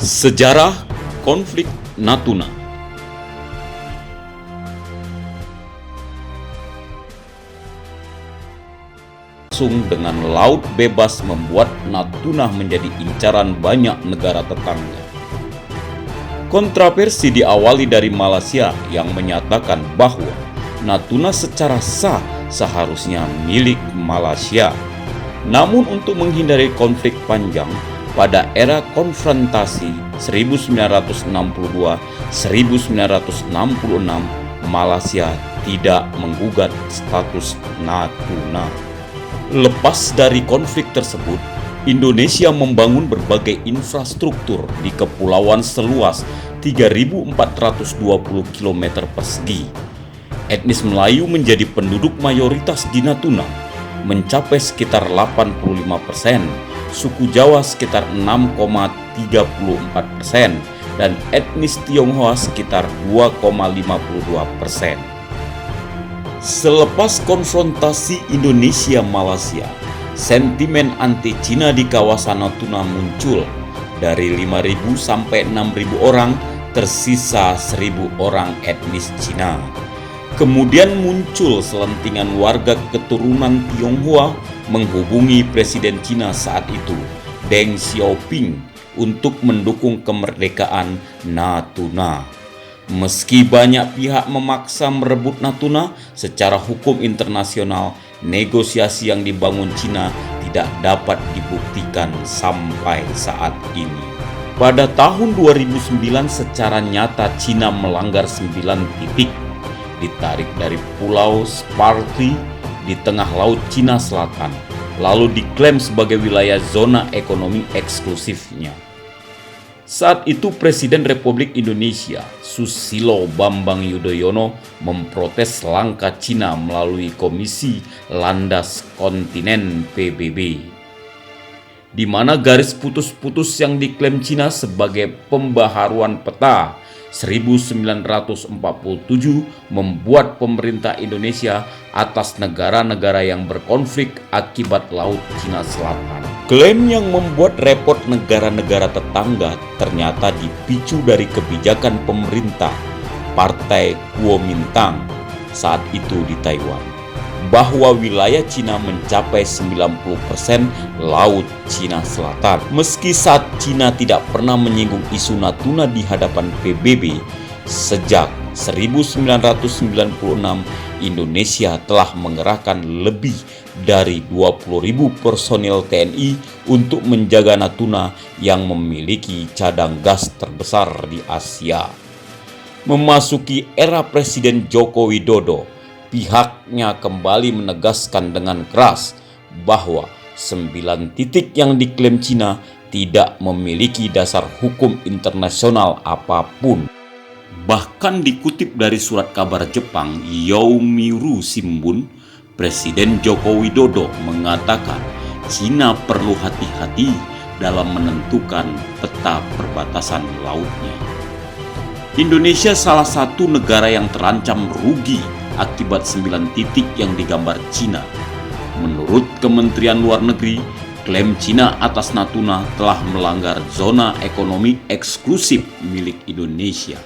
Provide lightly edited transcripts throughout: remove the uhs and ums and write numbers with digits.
Sejarah konflik Natuna. Langsung dengan laut bebas membuat Natuna menjadi incaran banyak negara tetangga. Kontroversi diawali dari Malaysia yang menyatakan bahwa Natuna secara sah seharusnya milik Malaysia. Namun untuk menghindari konflik panjang, pada era konfrontasi 1962-1966, Malaysia tidak menggugat status Natuna. Lepas dari konflik tersebut, Indonesia membangun berbagai infrastruktur di kepulauan seluas 3.420 km persegi. Etnis Melayu menjadi penduduk mayoritas di Natuna, mencapai sekitar 85%, suku Jawa sekitar 6,34%, dan etnis Tionghoa sekitar 2,52%. Selepas konfrontasi Indonesia-Malaysia, sentimen anti-Cina di kawasan Natuna muncul. Dari 5.000 sampai 6.000 orang, tersisa 1.000 orang etnis Cina. Kemudian muncul selentingan warga keturunan Tionghoa menghubungi Presiden Cina saat itu, Deng Xiaoping, untuk mendukung kemerdekaan Natuna. Meski banyak pihak memaksa merebut Natuna, secara hukum internasional, negosiasi yang dibangun Cina tidak dapat dibuktikan sampai saat ini. Pada tahun 2009, secara nyata Cina melanggar 9 titik, ditarik dari Pulau Spratly di tengah Laut Cina Selatan, lalu diklaim sebagai wilayah zona ekonomi eksklusifnya. Saat itu Presiden Republik Indonesia Susilo Bambang Yudhoyono memprotes langkah Cina melalui Komisi Landas Kontinen PBB, di mana garis putus-putus yang diklaim Cina sebagai pembaharuan peta 1947 membuat pemerintah Indonesia atas negara-negara yang berkonflik akibat Laut Cina Selatan. Klaim yang membuat repot negara-negara tetangga ternyata dipicu dari kebijakan pemerintah Partai Kuomintang saat itu di Taiwan, bahwa wilayah Cina mencapai 90% Laut Cina Selatan. Meski saat Cina tidak pernah menyinggung isu Natuna di hadapan PBB, sejak 1996 Indonesia telah mengerahkan lebih dari 20.000 personil TNI untuk menjaga Natuna yang memiliki cadang gas terbesar di Asia. Memasuki era Presiden Joko Widodo, pihaknya kembali menegaskan dengan keras bahwa 9 titik yang diklaim Cina tidak memiliki dasar hukum internasional apapun. Bahkan dikutip dari surat kabar Jepang Yomiuri Shimbun, Presiden Joko Widodo mengatakan Cina perlu hati-hati dalam menentukan peta perbatasan lautnya. Indonesia salah satu negara yang terancam rugi akibat 9 titik yang digambar Cina. Menurut Kementerian Luar Negeri, klaim Cina atas Natuna telah melanggar zona ekonomi eksklusif milik Indonesia.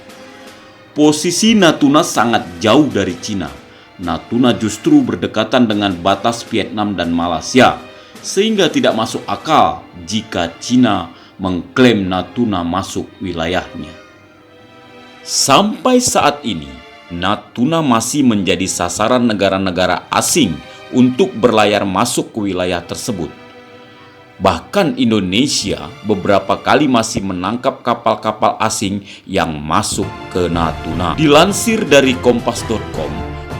Posisi Natuna sangat jauh dari Cina. Natuna justru berdekatan dengan batas Vietnam dan Malaysia, sehingga tidak masuk akal jika Cina mengklaim Natuna masuk wilayahnya. Sampai saat ini, Natuna masih menjadi sasaran negara-negara asing untuk berlayar masuk ke wilayah tersebut. Bahkan Indonesia beberapa kali masih menangkap kapal-kapal asing yang masuk ke Natuna. Dilansir dari Kompas.com,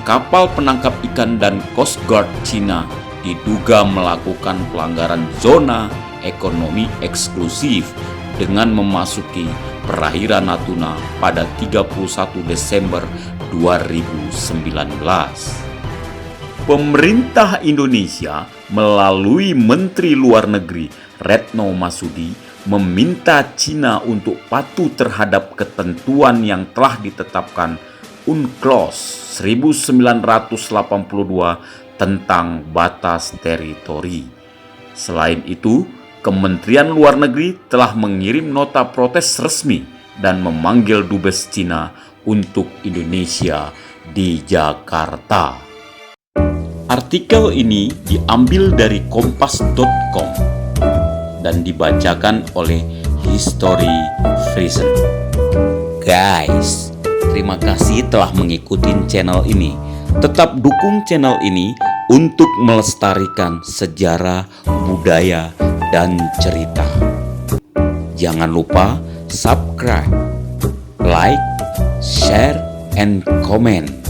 kapal penangkap ikan dan Coast Guard Cina diduga melakukan pelanggaran zona ekonomi eksklusif dengan memasuki perairan Natuna pada 31 Desember 2019. Pemerintah Indonesia melalui Menteri Luar Negeri Retno Marsudi meminta Cina untuk patuh terhadap ketentuan yang telah ditetapkan UNCLOS 1982 tentang batas teritori. Selain itu, Kementerian Luar Negeri telah mengirim nota protes resmi dan memanggil Dubes Cina untuk Indonesia di Jakarta. Artikel ini diambil dari kompas.com dan dibacakan oleh History Friesen. Guys, terima kasih telah mengikuti channel ini. Tetap dukung channel ini untuk melestarikan sejarah, budaya, dan cerita. Jangan lupa subscribe, like, share, and comment.